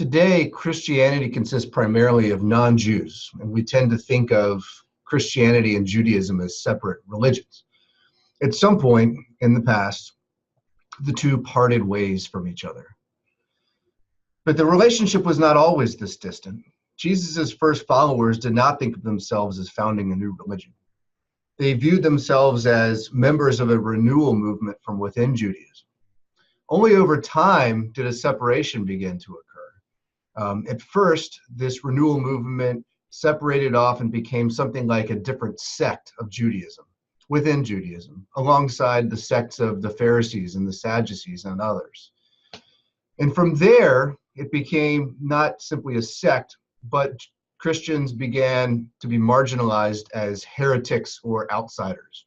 Today, Christianity consists primarily of non-Jews, and we tend to think of Christianity and Judaism as separate religions. At some point in the past, the two parted ways from each other. But the relationship was not always this distant. Jesus' first followers did not think of themselves as founding a new religion. They viewed themselves as members of a renewal movement from within Judaism. Only over time did a separation begin to occur. At first, this renewal movement separated off and became something like a different sect of Judaism, within Judaism, alongside the sects of the Pharisees and the Sadducees and others. And from there, it became not simply a sect, but Christians began to be marginalized as heretics or outsiders.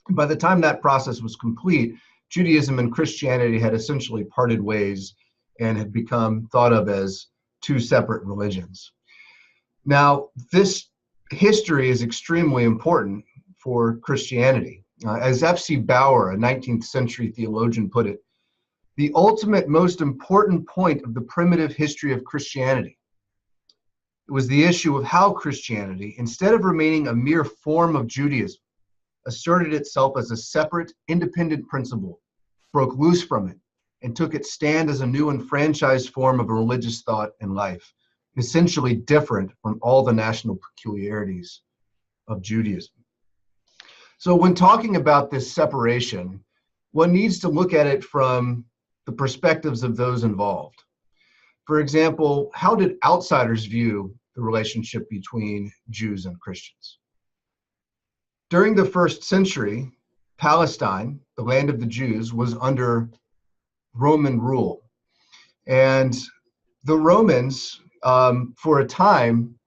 And by the time that process was complete, Judaism and Christianity had essentially parted ways and had become thought of as two separate religions. Now, this history is extremely important for Christianity. As F.C. Bauer, a 19th century theologian, put it, the ultimate most important point of the primitive history of Christianity was the issue of how Christianity, instead of remaining a mere form of Judaism, asserted itself as a separate, independent principle, broke loose from it, and took its stand as a new and franchised form of religious thought and life, essentially different from all the national peculiarities of Judaism. So when talking about this separation, one needs to look at it from the perspectives of those involved. For example, how did outsiders view the relationship between Jews and Christians? During the first century, Palestine, the land of the Jews, was under Roman rule. And the Romans, for a time,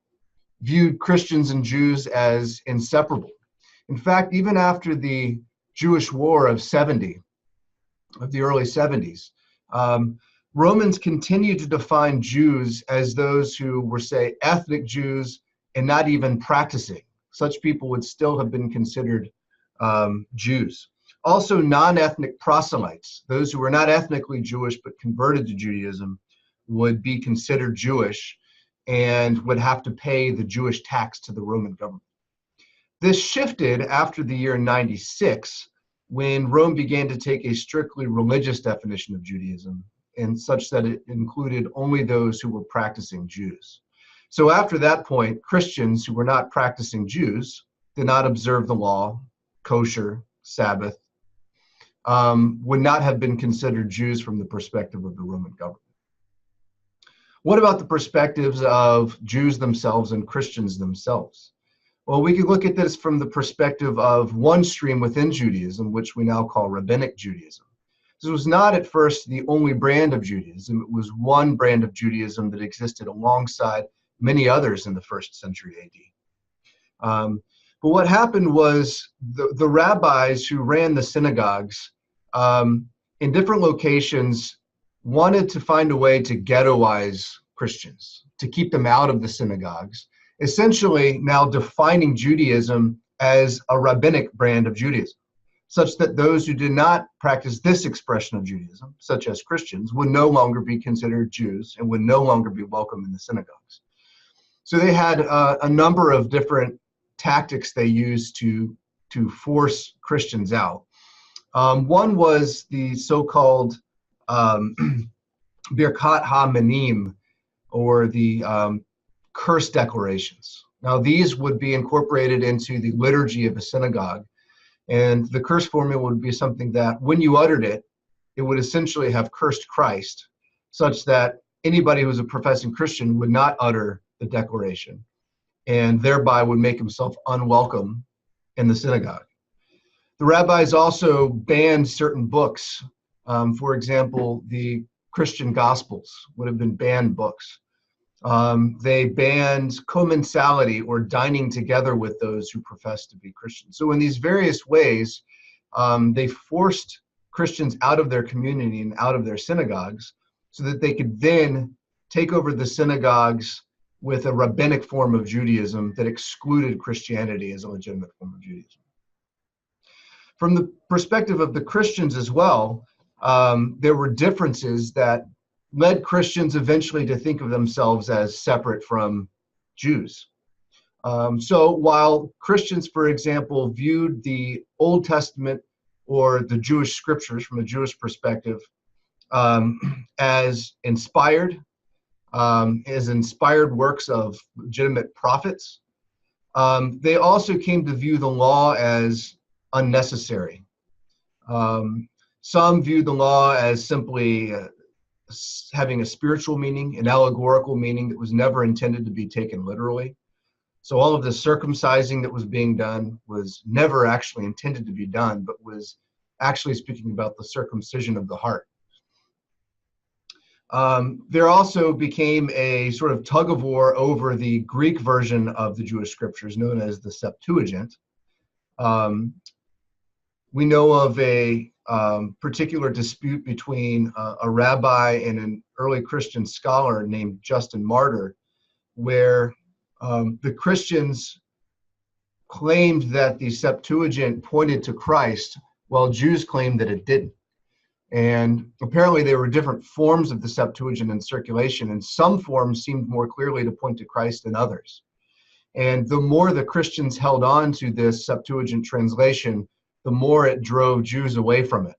viewed Christians and Jews as inseparable. In fact, even after the Jewish War of the early 70s, Romans continued to define Jews as those who were, say, ethnic Jews and not even practicing. Such people would still have been considered Jews. Also, non-ethnic proselytes, those who were not ethnically Jewish but converted to Judaism, would be considered Jewish and would have to pay the Jewish tax to the Roman government. This shifted after the year 96, when Rome began to take a strictly religious definition of Judaism, and such that it included only those who were practicing Jews. So after that point, Christians who were not practicing Jews, did not observe the law, kosher, Sabbath, would not have been considered Jews from the perspective of the Roman government. What about the perspectives of Jews themselves and Christians themselves? Well, we could look at this from the perspective of one stream within Judaism, which we now call Rabbinic Judaism. This was not at first the only brand of Judaism. It was one brand of Judaism that existed alongside many others in the first century AD. But what happened was the rabbis who ran the synagogues in different locations wanted to find a way to ghettoize Christians, to keep them out of the synagogues, essentially now defining Judaism as a rabbinic brand of Judaism, such that those who did not practice this expression of Judaism, such as Christians, would no longer be considered Jews and would no longer be welcome in the synagogues. So they had a number of different tactics they used to force Christians out. One was the so-called Birkat HaMinim, or the curse declarations. Now, these would be incorporated into the liturgy of a synagogue, and the curse formula would be something that, when you uttered it, it would essentially have cursed Christ, such that anybody who was a professing Christian would not utter the declaration, and thereby would make himself unwelcome in the synagogue. The rabbis also banned certain books. For example, the Christian Gospels would have been banned books. They banned commensality, or dining together with those who profess to be Christians. So in these various ways, they forced Christians out of their community and out of their synagogues so that they could then take over the synagogues with a rabbinic form of Judaism that excluded Christianity as a legitimate form of Judaism. From the perspective of the Christians as well, there were differences that led Christians eventually to think of themselves as separate from Jews. So while Christians, for example, viewed the Old Testament or the Jewish scriptures from a Jewish perspective as inspired works of legitimate prophets, they also came to view the law as unnecessary. Some viewed the law as simply having a spiritual meaning, an allegorical meaning that was never intended to be taken literally. So all of the circumcising that was being done was never actually intended to be done, but was actually speaking about the circumcision of the heart. There also became a sort of tug of war over the Greek version of the Jewish scriptures, known as the Septuagint. We know of a particular dispute between a rabbi and an early Christian scholar named Justin Martyr, where the Christians claimed that the Septuagint pointed to Christ, while Jews claimed that it didn't. And apparently there were different forms of the Septuagint in circulation, and some forms seemed more clearly to point to Christ than others. And the more the Christians held on to this Septuagint translation, the more it drove Jews away from it,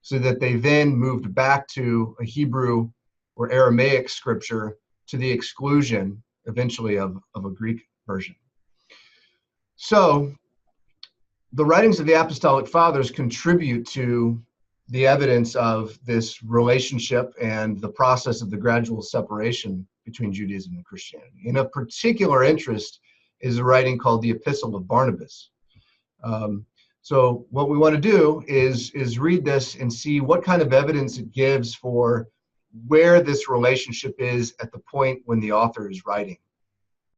so that they then moved back to a Hebrew or Aramaic scripture to the exclusion, eventually, of a Greek version. So the writings of the Apostolic Fathers contribute to the evidence of this relationship and the process of the gradual separation between Judaism and Christianity. And of particular interest is a writing called the Epistle of Barnabas. So what we want to do is read this and see what kind of evidence it gives for where this relationship is at the point when the author is writing.